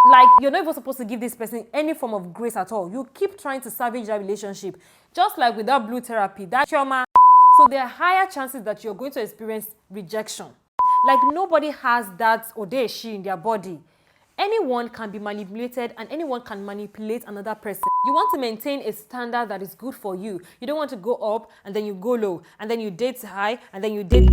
like you're not even supposed to give this person any form of grace at all. You keep trying to salvage that relationship, just like with that blue therapy, that trauma. So there are higher chances that you're going to experience rejection. Like nobody has that ode she in their body. Anyone can be manipulated and anyone can manipulate another person. You want to maintain a standard that is good for you. You don't want to go up and then you go low and then you date high and then you date.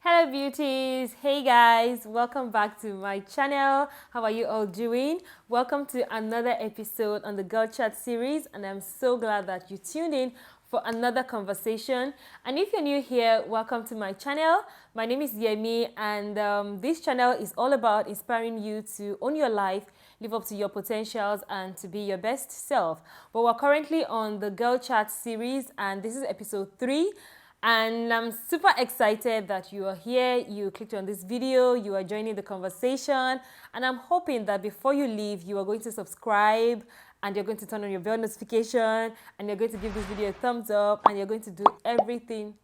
Hello beauties, hey guys, welcome back to my channel. How are you all doing? Welcome to another episode on the Girl Chat series, and I'm so glad that you tuned in for another conversation. And if you're new here, welcome to my channel. My name is Yemi, and this channel is all about inspiring you to own your life, live up to your potentials, and to be your best self. But we're currently on the Girl Chat series, and this is episode 3. And I'm super excited that you are here, you clicked on this video, you are joining the conversation, and I'm hoping that before you leave, you are going to subscribe, and you're going to turn on your bell notification, and you're going to give this video a thumbs up, and you're going to do everything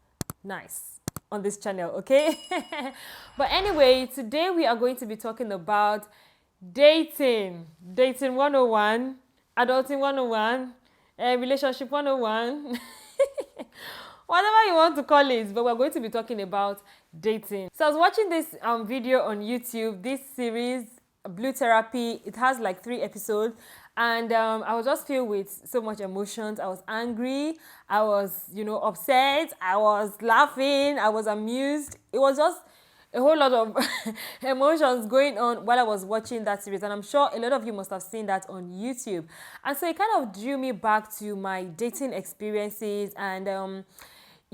nice on this channel, okay? But anyway, today we are going to be talking about dating 101, adulting 101, relationship 101. Whatever you want to call it, but we're going to be talking about dating. So I was watching this video on YouTube, this series, Blue Therapy. It has like 3 episodes, and I was just filled with so much emotions. I was angry, I was, upset, I was laughing, I was amused. It was just a whole lot of emotions going on while I was watching that series, and I'm sure a lot of you must have seen that on YouTube. And so it kind of drew me back to my dating experiences, and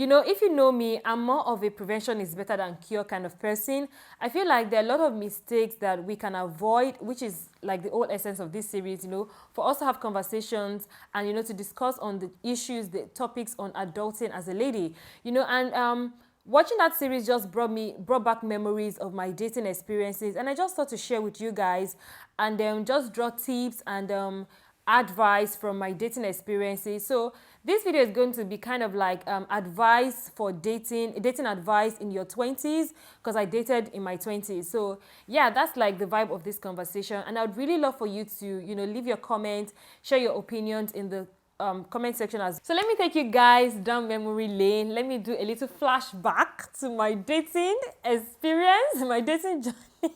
if you know me, I'm more of a prevention is better than cure kind of person. I feel like there are a lot of mistakes that we can avoid, which is like the whole essence of this series, for us to have conversations and, to discuss on the issues, the topics on adulting as a lady, watching that series just brought back memories of my dating experiences, and I just thought to share with you guys and just draw tips and advice from my dating experiences. So this video is going to be kind of like advice for dating advice in your 20s, because I dated in my 20s. So yeah, that's like the vibe of this conversation, and I would really love for you to leave your comments, share your opinions in the comment section as well. So let me take you guys down memory lane. Let me do a little flashback to my dating experience, my dating journey.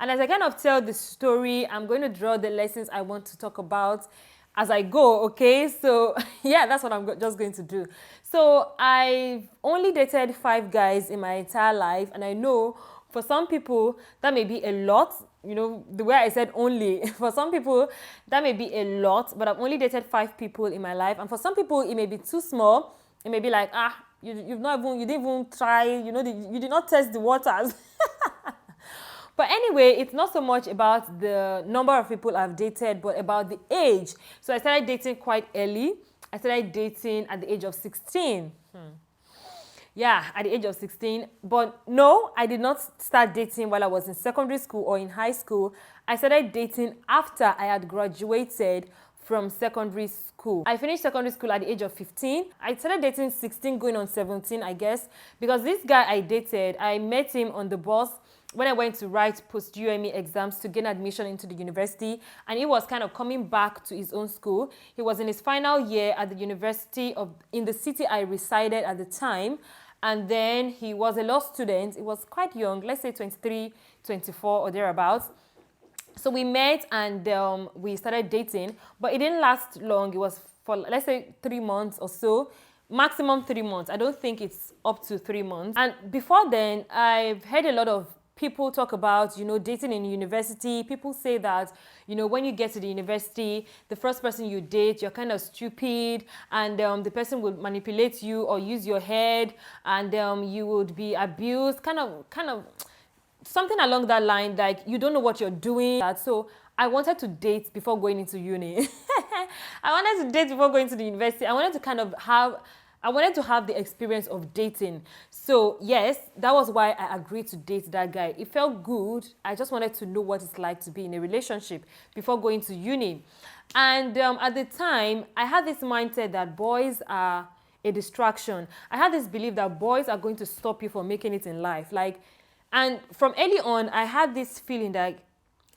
And as I kind of tell the story, I'm going to draw the lessons I want to talk about as I go, okay? So yeah, that's what I'm just going to do. So I've only dated 5 guys in my entire life, and I know for some people that may be a lot. The way I said only, for some people that may be a lot, but I've only dated 5 people in my life, and for some people it may be too small. It may be like, you didn't even try, you did not test the waters. But anyway, it's not so much about the number of people I've dated, but about the age. So I started dating quite early. I started dating at the age of 16. Yeah, at the age of 16. But no, I did not start dating while I was in secondary school or in high school. I started dating after I had graduated from secondary school. I finished secondary school at the age of 15. I started dating 16, going on 17, I guess, because this guy I dated, I met him on the bus when I went to write post-UME exams to gain admission into the university, and he was kind of coming back to his own school. He was in his final year at the university in the city I resided at the time, and then he was a law student. He was quite young, let's say 23, 24 or thereabouts. So we met and we started dating, but it didn't last long. It was for, let's say, 3 months or so. Maximum 3 months. I don't think it's up to 3 months. And before then, I've heard a lot of people talk about, dating in university. People say that, when you get to the university, the first person you date, you're kind of stupid, and the person will manipulate you or use your head, and you would be abused, kind of something along that line, like you don't know what you're doing. So I wanted to date before going into uni. I wanted to date before going to the university. I wanted to have the experience of dating. So yes, that was why I agreed to date that guy. It felt good. I just wanted to know what it's like to be in a relationship before going to uni. And at the time, I had this mindset that boys are a distraction. I had this belief that boys are going to stop you from making it in life. Like, and from early on, I had this feeling that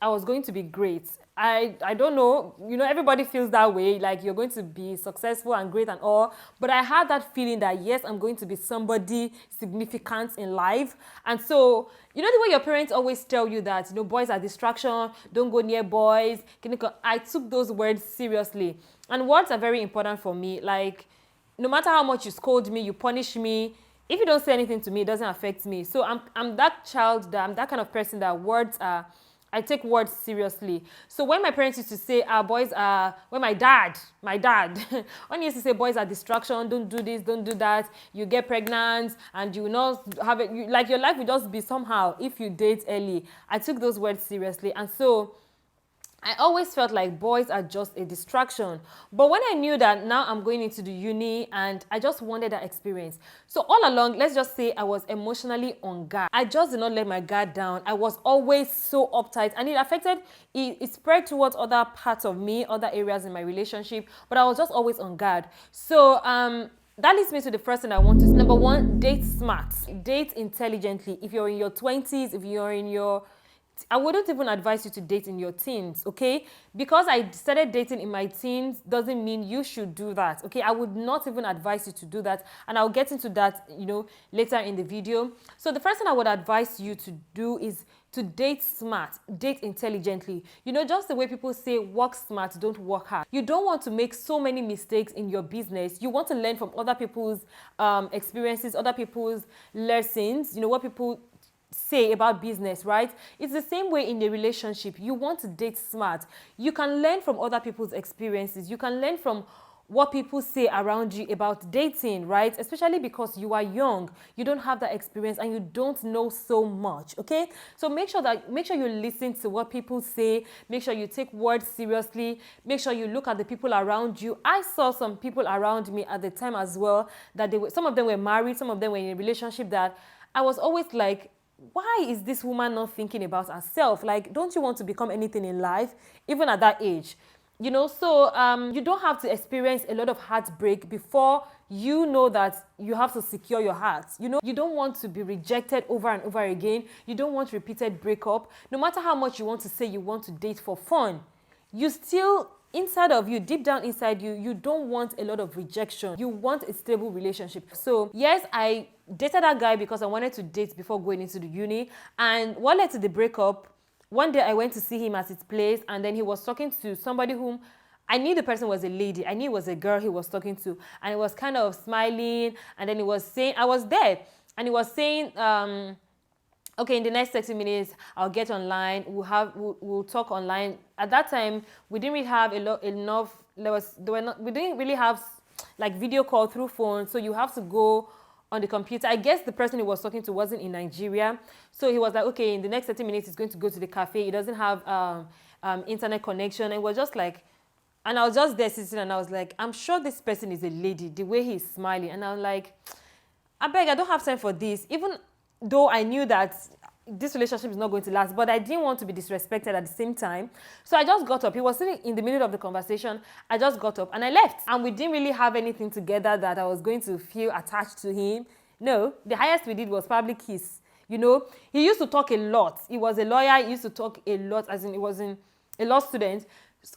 I was going to be great. I don't know, everybody feels that way, like you're going to be successful and great and all. But I had that feeling that, yes, I'm going to be somebody significant in life. And so, the way your parents always tell you that, boys are distraction, don't go near boys. I took those words seriously. And words are very important for me. Like, no matter how much you scold me, you punish me, if you don't say anything to me, it doesn't affect me. So I'm that child, I'm that kind of person that I take words seriously. So when my parents used to say, boys are, when my dad, when he used to say boys are distraction, don't do this, don't do that, you get pregnant and you will not have it, like your life will just be somehow if you date early. I took those words seriously. And so I always felt like boys are just a distraction. But when I knew that now I'm going into the uni and I just wanted that experience. So all along, let's just say I was emotionally on guard. I just did not let my guard down. I was always so uptight and it spread towards other parts of me, other areas in my relationship, but I was just always on guard. So, that leads me to the first thing I want to say. Number one, date smart. Date intelligently. If you're in your 20s, if you're in your I wouldn't even advise you to date in your teens, okay? Because I started dating in my teens doesn't mean you should do that, okay? I would not even advise you to do that, and I'll get into that, later in the video. So the first thing I would advise you to do is to date smart, date intelligently. Just the way people say, work smart, don't work hard. You don't want to make so many mistakes in your business. You want to learn from other people's experiences, other people's lessons, what people say about business, right? It's the same way in a relationship. You want to date smart. You can learn from other people's experiences. You can learn from what people say around you about dating, right? Especially because you are young, you don't have that experience and you don't know so much, okay? So make sure you listen to what people say. Make sure you take words seriously. Make sure you look at the people around you. I saw some people around me at the time as well that some of them were married, some of them were in a relationship that I was always like, why is this woman not thinking about herself? Like, don't you want to become anything in life, even at that age? So you don't have to experience a lot of heartbreak before you know that you have to secure your heart. You don't want to be rejected over and over again. You don't want repeated breakup. No matter how much you want to say you want to date for fun, you still, inside of you, deep down inside you, you don't want a lot of rejection. You want a stable relationship. So yes, I dated that guy because I wanted to date before going into the uni. And what led to the breakup, one day I went to see him at his place and then he was talking to somebody whom I knew the person was a lady. I knew it was a girl he was talking to. And he was kind of smiling and then he was saying, I was there, and he was saying, okay, in the next 30 minutes, I'll get online. We'll talk online. At that time, we didn't really have we didn't really have like video call through phone. So you have to go on the computer. I guess the person he was talking to wasn't in Nigeria. So he was like, okay, in the next 30 minutes, he's going to go to the cafe. He doesn't have internet connection. And it was just like, and I was just there sitting and I was like, I'm sure this person is a lady, the way he's smiling. And I was like, I beg, I don't have time for this. Even though I knew that this relationship is not going to last, but I didn't want to be disrespected at the same time. So I just got up. He was sitting in the middle of the conversation. I just got up and I left. And we didn't really have anything together that I was going to feel attached to him. No, the highest we did was probably kiss. He used to talk a lot. He was a lawyer. He used to talk a lot, as in he was a law student.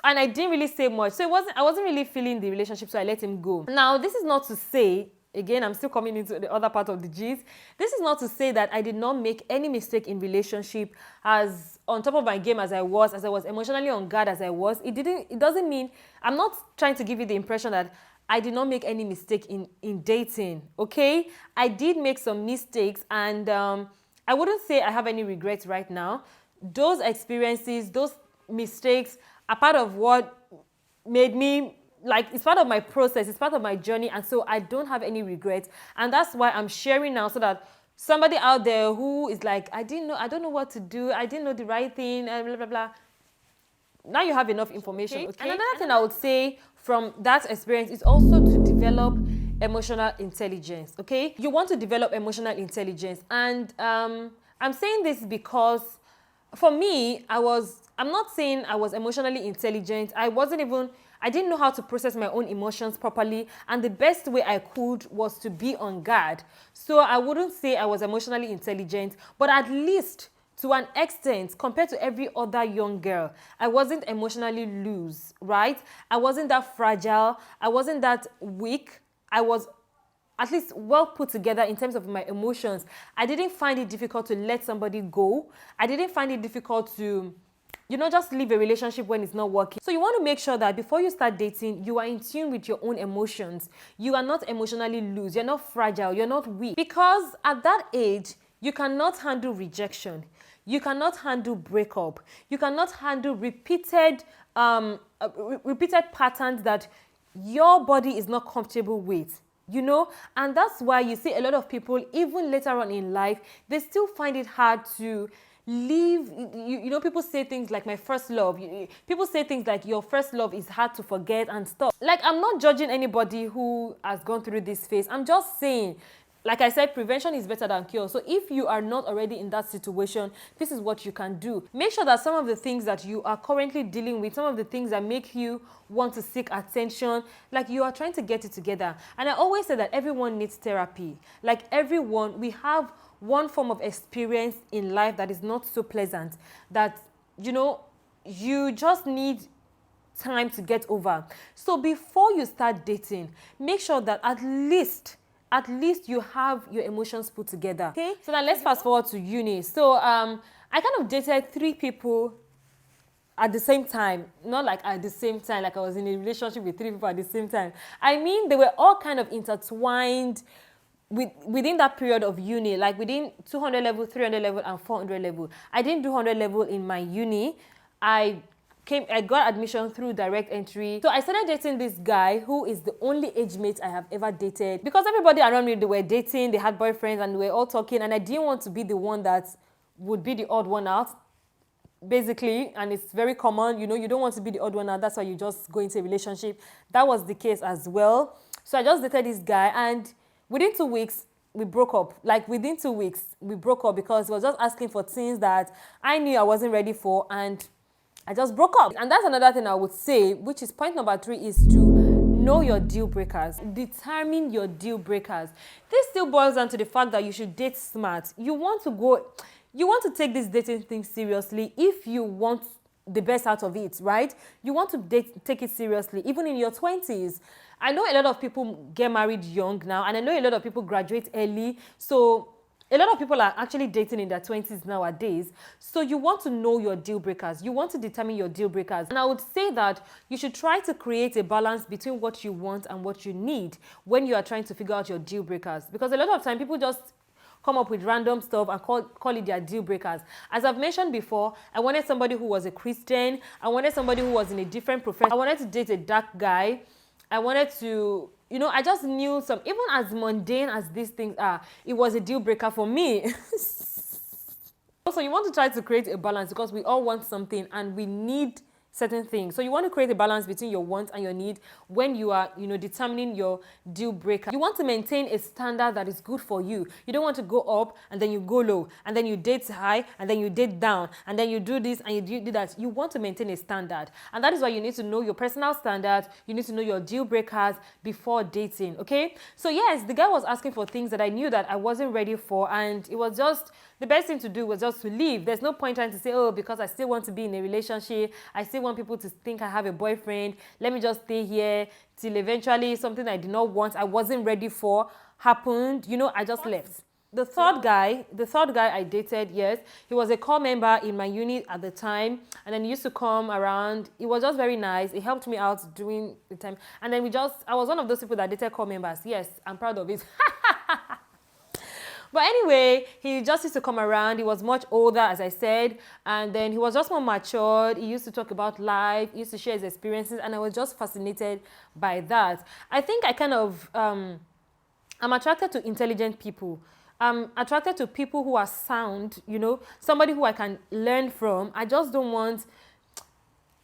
And I didn't really say much. So I wasn't really feeling the relationship, so I let him go. Now, this is not to say, again, I'm still coming into the other part of the G's. This is not to say that I did not make any mistake in relationship, as on top of my game as I was emotionally on guard as I was. It doesn't mean, I'm not trying to give you the impression that I did not make any mistake in dating, okay? I did make some mistakes and I wouldn't say I have any regrets right now. Those experiences, those mistakes are part of what made me, like, it's part of my process, it's part of my journey, and so I don't have any regrets. And that's why I'm sharing now, so that somebody out there who is like, I don't know what to do, I didn't know the right thing, and blah, blah, blah. Now you have enough information, okay? And another thing I would say from that experience is also to develop emotional intelligence, okay? You want to develop emotional intelligence. And I'm saying this because for me, I'm not saying I was emotionally intelligent. I I didn't know how to process my own emotions properly, and the best way I could was to be on guard. So I wouldn't say I was emotionally intelligent, but at least to an extent, compared to every other young girl, I wasn't emotionally loose, right? I wasn't that fragile. I wasn't that weak. I was at least well put together in terms of my emotions. I didn't find it difficult to let somebody go. I didn't find it difficult to, just leave a relationship when it's not working. So you want to make sure that before you start dating, you are in tune with your own emotions. You are not emotionally loose. You're not fragile. You're not weak. Because at that age, you cannot handle rejection. You cannot handle breakup. You cannot handle repeated patterns that your body is not comfortable with. And that's why you see a lot of people, even later on in life, they still find it hard to leave. People say things like my first love. People say things like your first love is hard to forget and stuff. Like, I'm not judging anybody who has gone through this phase. I'm just saying, like I said, prevention is better than cure. So if you are not already in that situation, this is what you can do. Make sure that some of the things that you are currently dealing with, some of the things that make you want to seek attention, like you are trying to get it together. And I always say that everyone needs therapy. Like everyone, we have one form of experience in life that is not so pleasant, that, you just need time to get over. So before you start dating, make sure that at least you have your emotions put together. Okay, so now let's fast forward to uni. So I kind of dated 3 people at the same time. Not like at the same time, like I was in a relationship with 3 people at the same time. I mean, they were all kind of intertwined within that period of uni, like within 200 level, 300 level, and 400 level. I didn't do 100 level in my uni. I got admission through direct entry. So I started dating this guy who is the only age mate I have ever dated. Because everybody around me, they were dating, they had boyfriends, and we were all talking, and I didn't want to be the one that would be the odd one out, basically. And it's very common, you don't want to be the odd one out. That's why you just go into a relationship. That was the case as well. So I just dated this guy, and within 2 weeks, we broke up. Like within 2 weeks, we broke up because he was just asking for things that I knew I wasn't ready for, and I just broke up. And that's another thing I would say, which is point number 3, is to know your deal breakers. Determine your deal breakers. This still boils down to the fact that you should date smart. You want to take this dating thing seriously if you want the best out of it, right? You want to take it seriously, even in your 20s. I know a lot of people get married young now, and I know a lot of people graduate early. So a lot of people are actually dating in their 20s nowadays. So you want to know your deal breakers. You want to determine your deal breakers. And I would say that you should try to create a balance between what you want and what you need when you are trying to figure out your deal breakers. Because a lot of time people just come up with random stuff and call it their deal breakers. As I've mentioned before, I wanted somebody who was a Christian. I wanted somebody who was in a different profession. I wanted to date a dark guy. I wanted to, I just knew even as mundane as these things are, it was a deal breaker for me. Also, you want to try to create a balance because we all want something and we need certain things. So you want to create a balance between your wants and your need when you are, determining your deal breaker. You want to maintain a standard that is good for you. You don't want to go up and then you go low, and then you date high and then you date down, and then you do this and you do that. You want to maintain a standard. And that is why you need to know your personal standards. You need to know your deal breakers before dating, okay? So yes, the guy was asking for things that I knew that I wasn't ready for, and it was just, the best thing to do was just to leave. There's no point trying to say, oh, because I still want to be in a relationship, I still want people to think I have a boyfriend, let me just stay here till eventually something I did not want, I wasn't ready for, happened. I just left. The third guy I dated, yes, he was a core member in my unit at the time, and then he used to come around. He was just very nice. He helped me out during the time, and then I was one of those people that dated core members. Yes, I'm proud of it. But anyway, he just used to come around. He was much older, as I said, and then he was just more matured. He used to talk about life. He used to share his experiences, and I was just fascinated by that. I think I kind of, I'm attracted to intelligent people. I'm attracted to people who are sound, somebody who I can learn from. I just don't want...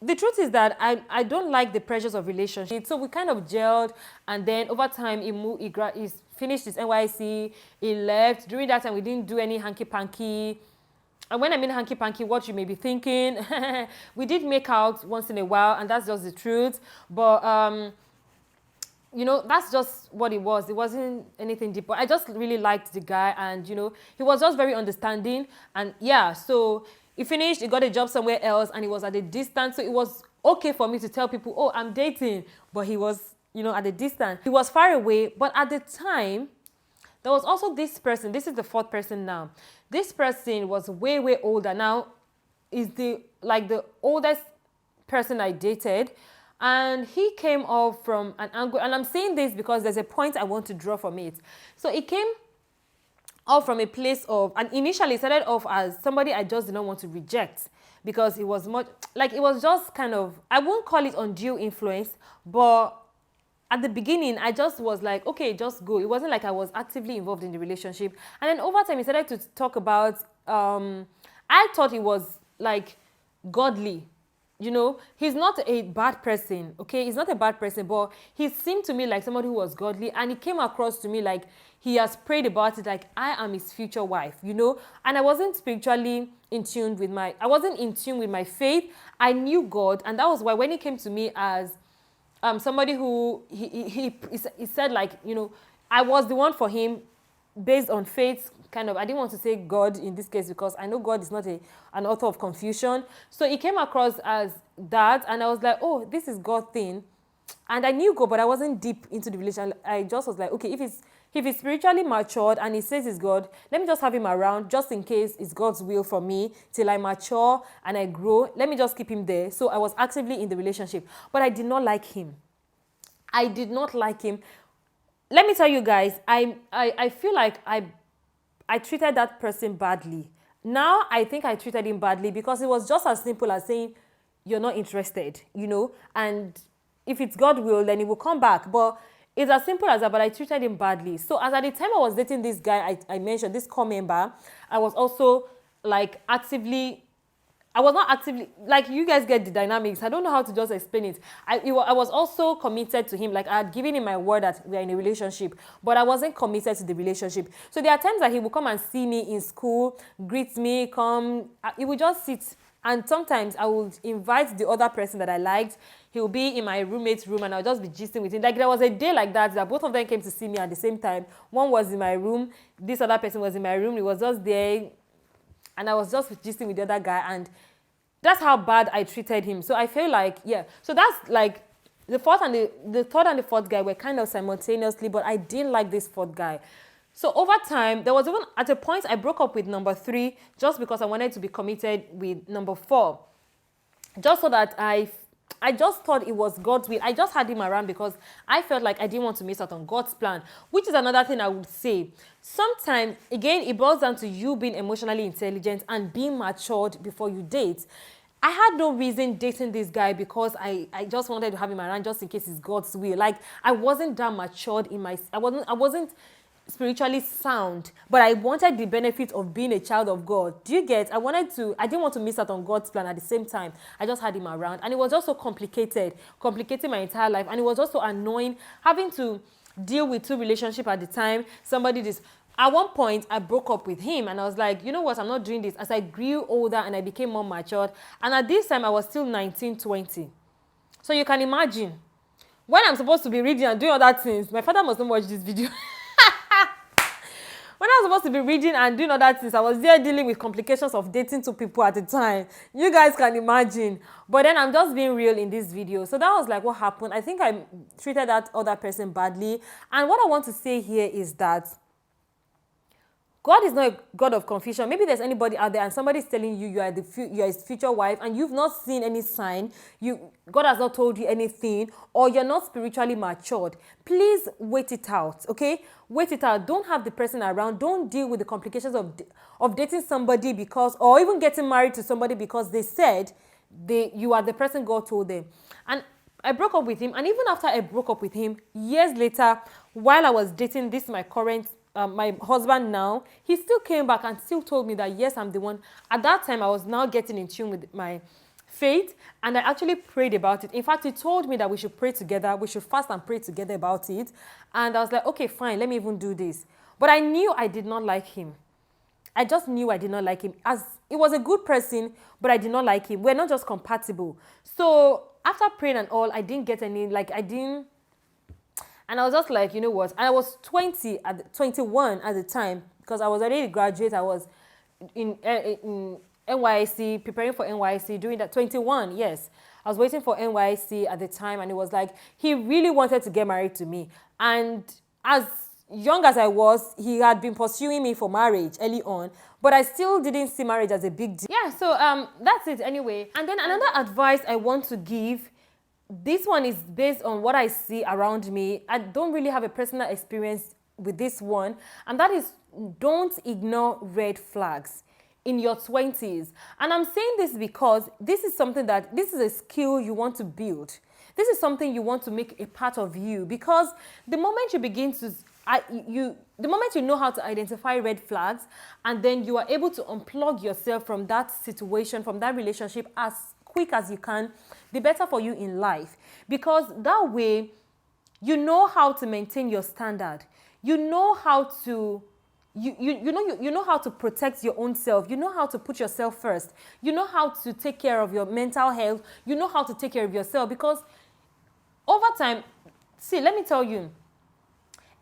The truth is that I don't like the pressures of relationships. So we kind of gelled, and then over time he finished his NYC, he left. During that time we didn't do any hanky-panky. And when I mean hanky-panky, what you may be thinking, we did make out once in a while, and that's just the truth. But, you know, that's just what it was. It wasn't anything deep. But I just really liked the guy, and, you know, he was just very understanding. And, yeah, so he finished, he got a job somewhere else, and he was at a distance. So it was okay for me to tell people, oh, I'm dating. But he was, you know, at a distance. He was far away. But at the time, there was also this person. This is the fourth person now. This person was way, way older. Now, is the oldest person I dated. And he came off from an angle. And I'm saying this because there's a point I want to draw from it. So it came off from a place of, and initially started off as somebody I just did not want to reject. Because it was much, like it was just kind of, I won't call it undue influence, but at the beginning, I just was like, okay, just go. It wasn't like I was actively involved in the relationship. And then over time, he started to talk about, I thought he was like godly. You know, he's not a bad person, okay? He's not a bad person, but he seemed to me like somebody who was godly. And he came across to me like he has prayed about it, like I am his future wife, you know? And I wasn't spiritually I wasn't in tune with my faith. I knew God. And that was why when he came to me as somebody who he said, like, you know, I was the one for him based on faith, kind of. I didn't want to say God in this case because I know God is not an author of confusion. So it came across as that, and I was like, oh, this is God thing. And I knew God, but I wasn't deep into the relation. I just was like, okay, if he's spiritually matured and he says it's God, let me just have him around just in case it's God's will for me till I mature and I grow. Let me just keep him there. So I was actively in the relationship, but I did not like him. I did not like him. Let me tell you guys, I feel like I treated that person badly. Now I think I treated him badly because it was just as simple as saying, you're not interested, you know, and if it's God will, then he will come back. But it's as simple as that, but I treated him badly. So as at the time I was dating this guy, I mentioned, this core member, I was also like I was not actively, like, you guys get the dynamics. I don't know how to just explain it. I was also committed to him. Like, I had given him my word that we are in a relationship, but I wasn't committed to the relationship. So there are times that he would come and see me in school, greet me, he would just sit. And sometimes I would invite the other person that I liked. He would be in my roommate's room and I'll just be gisting with him. Like, there was a day like that both of them came to see me at the same time. One was in my room. This other person was in my room. He was just there. And I was just gisting with the other guy. And that's how bad I treated him. So I feel like, yeah. So that's like the third and the fourth guy were kind of simultaneously. But I didn't like this fourth guy. So over time, there was even at a point I broke up with number 3 just because I wanted to be committed with number 4. Just so that I just thought it was God's will. I just had him around because I felt like I didn't want to miss out on God's plan, which is another thing I would say. Sometimes, again, it boils down to you being emotionally intelligent and being matured before you date. I had no reason dating this guy because I just wanted to have him around just in case it's God's will. Like, I wasn't that matured I wasn't spiritually sound, but I wanted the benefit of being a child of God. Do you get? I didn't want to miss out on God's plan. At the same time, I just had him around, and it was also complicating my entire life, and it was also annoying having to deal with 2 relationships at the time. At one point, I broke up with him, and I was like, you know what, I'm not doing this. As I grew older and I became more matured, and at this time, I was still 19, 20. So you can imagine, when I'm supposed to be reading and doing other things, my father must not watch this video. When I was supposed to be reading and doing other things, I was there dealing with complications of dating 2 people at a time. You guys can imagine. But then I'm just being real in this video. So that was like what happened. I think I treated that other person badly. And what I want to say here is that God is not a God of confusion. Maybe there's anybody out there and somebody's telling you you are his future wife and you've not seen any sign, God has not told you anything, or you're not spiritually matured. Please wait it out, okay? Wait it out. Don't have the person around. Don't deal with the complications of dating somebody or even getting married to somebody because they said you are the person God told them. And I broke up with him, and even after I broke up with him, years later, while I was dating my husband now, he still came back and still told me that, yes, I'm the one. At that time, I was now getting in tune with my faith, and I actually prayed about it. In fact, he told me that we should pray together, we should fast and pray together about it. And I was like, okay, fine, let me even do this. But I knew I did not like him. I just knew I did not like him. As he was a good person, but I did not like him. We're not just compatible. So after praying and all, I didn't get any, like I didn't, and I was just like, you know what? And I was 21 at the time, because I was already a graduate. I was in NYC, preparing for NYC, doing that. 21, yes. I was waiting for NYC at the time, and it was like, he really wanted to get married to me. And as young as I was, he had been pursuing me for marriage early on, but I still didn't see marriage as a big deal. Yeah, so that's it anyway. And then another advice I want to give, this one is based on what I see around me. I don't really have a personal experience with this one, and that is, don't ignore red flags in your 20s. And I'm saying this because this is something that, this is a skill you want to build. This is something you want to make a part of you, because the moment you begin to, the moment you know how to identify red flags, and then you are able to unplug yourself from that situation, from that relationship as quick as you can, the better for you in life. Because that way, you know how to maintain your standard. You know how to, you know how to protect your own self. You know how to put yourself first. You know how to take care of your mental health. You know how to take care of yourself, because over time, see, let me tell you,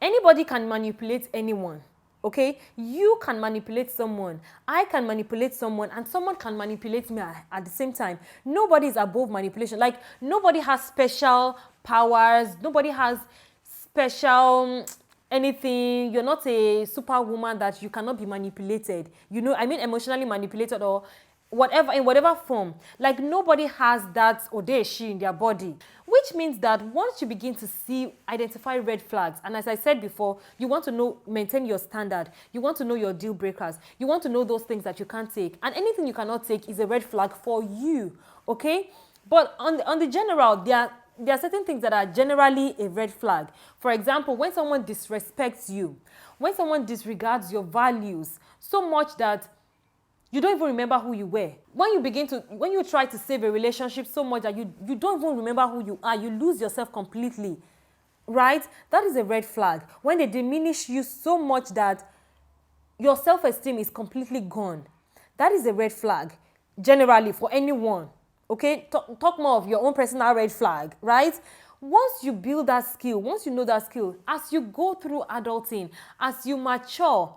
anybody can manipulate anyone. Okay, you can manipulate someone, I can manipulate someone, and someone can manipulate me at the same time. Nobody is above manipulation. Like, nobody has special powers, nobody has special anything. You're not a superwoman that you cannot be manipulated. You know, I mean, emotionally manipulated or whatever, in whatever form. Like, nobody has that or they, she in their body. Which means that once you begin to see, identify red flags, and as I said before, you want to know, maintain your standard. You want to know your deal breakers. You want to know those things that you can't take. And anything you cannot take is a red flag for you, okay? But on the general, there are certain things that are generally a red flag. For example, when someone disrespects you, when someone disregards your values so much that you don't even remember who you were. When you try to save a relationship so much that you don't even remember who you are, you lose yourself completely, right? That is a red flag. When they diminish you so much that your self-esteem is completely gone, that is a red flag, generally, for anyone, okay? Talk more of your own personal red flag, right? Once you build that skill, once you know that skill, as you go through adulting, as you mature,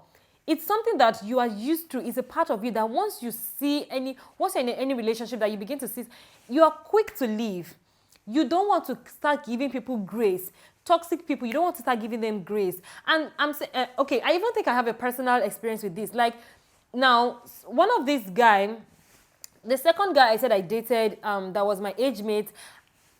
it's something that you are used to. It's a part of you that once you're in any relationship that you begin to see, you are quick to leave. You don't want to start giving people grace. Toxic people, you don't want to start giving them grace. And I'm saying, okay, I even think I have a personal experience with this. Like, now, one of these guys, the second guy I said I dated, that was my age mate,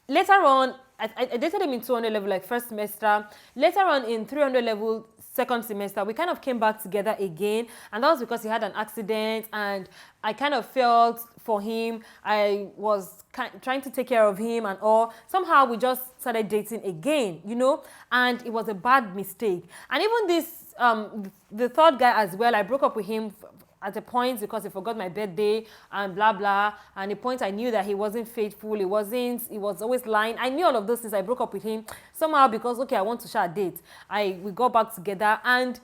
later on, I dated him in 200 level, like first semester. Later on in 300 level, second semester, we kind of came back together again, and that was because he had an accident, and I kind of felt for him. I was trying to take care of him and all. Somehow we just started dating again, you know, and it was a bad mistake. And even this, the third guy as well, I broke up with him at a point because he forgot my birthday and blah blah, and a point I knew that he wasn't faithful, he was always lying. I knew all of those things. I broke up with him somehow because, okay, I want to share a date. We got back together, and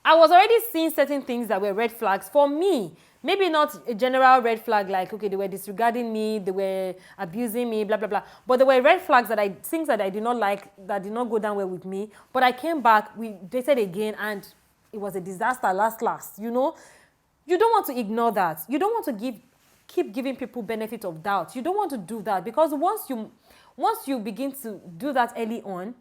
I was already seeing certain things that were red flags for me. Maybe not a general red flag like, okay, they were disregarding me, they were abusing me, blah blah blah, but there were red flags things that I did not like, that did not go down well with me. But I came back, we dated again, and it was a disaster last, you know. You don't want to ignore that. You don't want to keep giving people benefit of doubt. You don't want to do that, because once you begin to do that early on,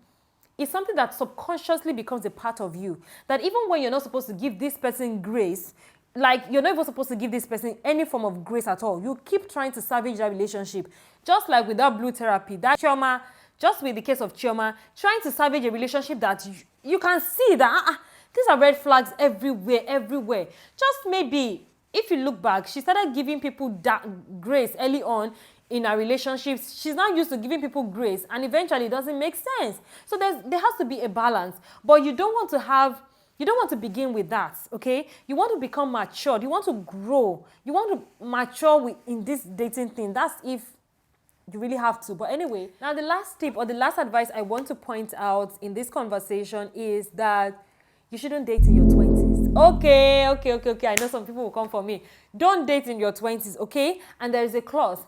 it's something that subconsciously becomes a part of you. That even when you're not supposed to give this person grace, like you're not even supposed to give this person any form of grace at all, you keep trying to salvage that relationship. Just like with that blue therapy, that Chioma, just with the case of Chioma, trying to salvage a relationship that you can see that these are red flags everywhere. Just maybe, if you look back, she started giving people that grace early on in our relationships. She's not used to giving people grace, and eventually it doesn't make sense. So there has to be a balance. But you don't want to begin with that, okay? You want to become matured. You want to grow. You want to mature in this dating thing. That's if you really have to. But anyway, now the last tip or the last advice I want to point out in this conversation is that you shouldn't date in your 20s. Okay. I know some people will come for me. Don't date in your 20s, okay? And there is a clause.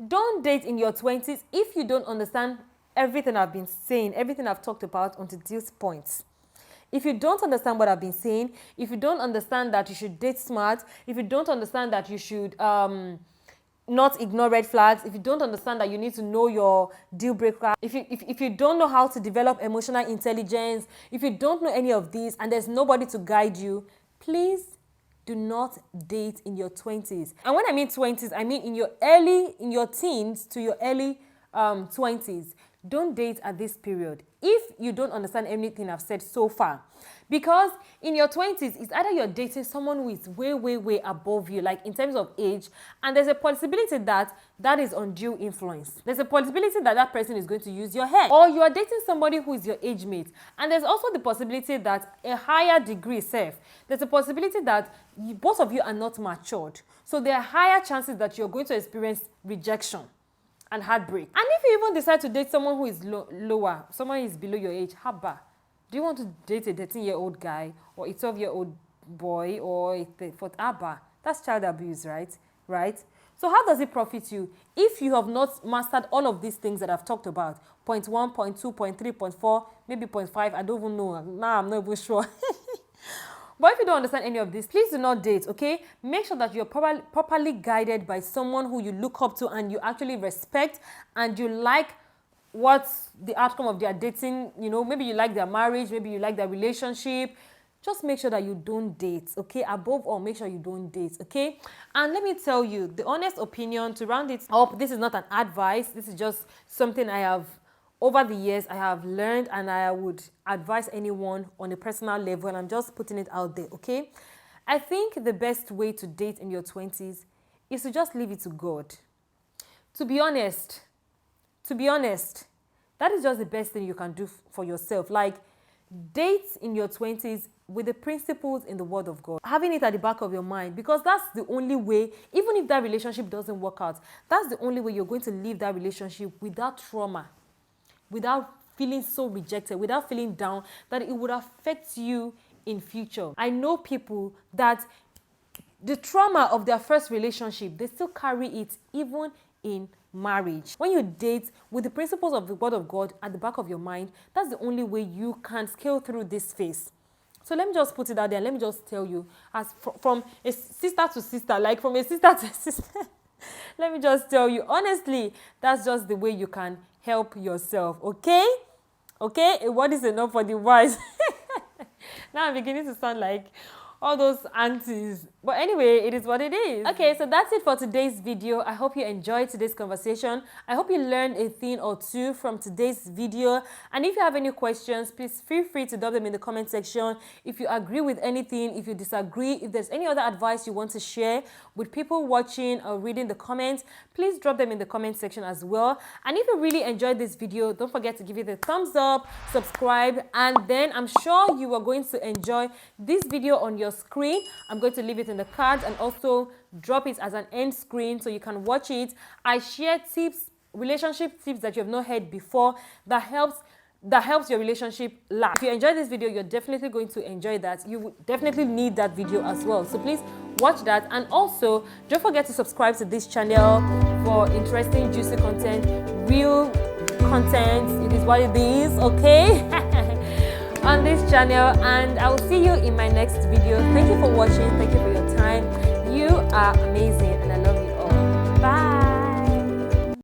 Don't date in your 20s if you don't understand everything I've been saying, everything I've talked about until this point. If you don't understand what I've been saying, if you don't understand that you should date smart, if you don't understand that you should not ignore red flags, if you don't understand that you need to know your deal breaker, if you don't know how to develop emotional intelligence, if you don't know any of these and there's nobody to guide you, please do not date in your 20s. And when I mean 20s, I mean in your teens to your early 20s. Don't date at this period if you don't understand anything I've said so far. Because in your 20s, it's either you're dating someone who is way above you, like in terms of age, and there's a possibility that that is undue influence. There's a possibility that that person is going to use your head. Or you are dating somebody who is your age mate. And there's also the possibility that a higher degree there's a possibility that both of you are not matured. So there are higher chances that you're going to experience rejection and heartbreak. And if you even decide to date someone who is lower, someone who is below your age, haba. Do you want to date a 13-year-old guy or a 12-year-old boy or a 40? That's child abuse, right? So how does it profit you if you have not mastered all of these things that I've talked about? Point 1, point 2, point 3, point 4, maybe point 5. I don't even know. Now I'm not even sure. But if you don't understand any of this, please do not date, okay? Make sure that you're properly guided by someone who you look up to and you actually respect and you like what's the outcome of their dating. You know, maybe you like their marriage, maybe you like their relationship. Just make sure that you don't date, okay? Above all, make sure you don't date, okay? And let me tell you, the honest opinion, to round it up, this is not an advice. This is just something I have, over the years, I have learned and I would advise anyone on a personal level, and I'm just putting it out there, okay? I think the best way to date in your 20s is to just leave it to God. To be honest, that is just the best thing you can do for yourself. Like, date in your 20s with the principles in the Word of God. Having it at the back of your mind, because that's the only way, even if that relationship doesn't work out, that's the only way you're going to leave that relationship without trauma, without feeling so rejected, without feeling down, that it would affect you in future. I know people that the trauma of their first relationship, they still carry it even in marriage. When you date with the principles of the Word of God at the back of your mind, that's the only way you can scale through this phase. So let me just put it out there. Let me just tell you, as from a sister to sister, like from a sister to sister, let me just tell you, honestly, that's just the way you can help yourself, okay? Okay? A word is enough for the wise. Now I'm beginning to sound like all those aunties. But anyway, it is what it is. Okay, so that's it for today's video. I hope you enjoyed today's conversation. I hope you learned a thing or two from today's video. And if you have any questions, please feel free to drop them in the comment section. If you agree with anything, if you disagree, if there's any other advice you want to share with people watching or reading the comments, please drop them in the comment section as well. And if you really enjoyed this video, don't forget to give it a thumbs up, subscribe, and then I'm sure you are going to enjoy this video on your screen. I'm going to leave it in the cards and also drop it as an end screen so you can watch it. I share tips, relationship tips that you have not heard before that helps your relationship last. If you enjoyed this video, you're definitely going to enjoy that. You would definitely need that video as well. So please watch that. And also, don't forget to subscribe to this channel for interesting, juicy content, real content. It is what it is, okay? On this channel, and I will see you in my next video. Thank you for watching. Thank you for your time. You are amazing.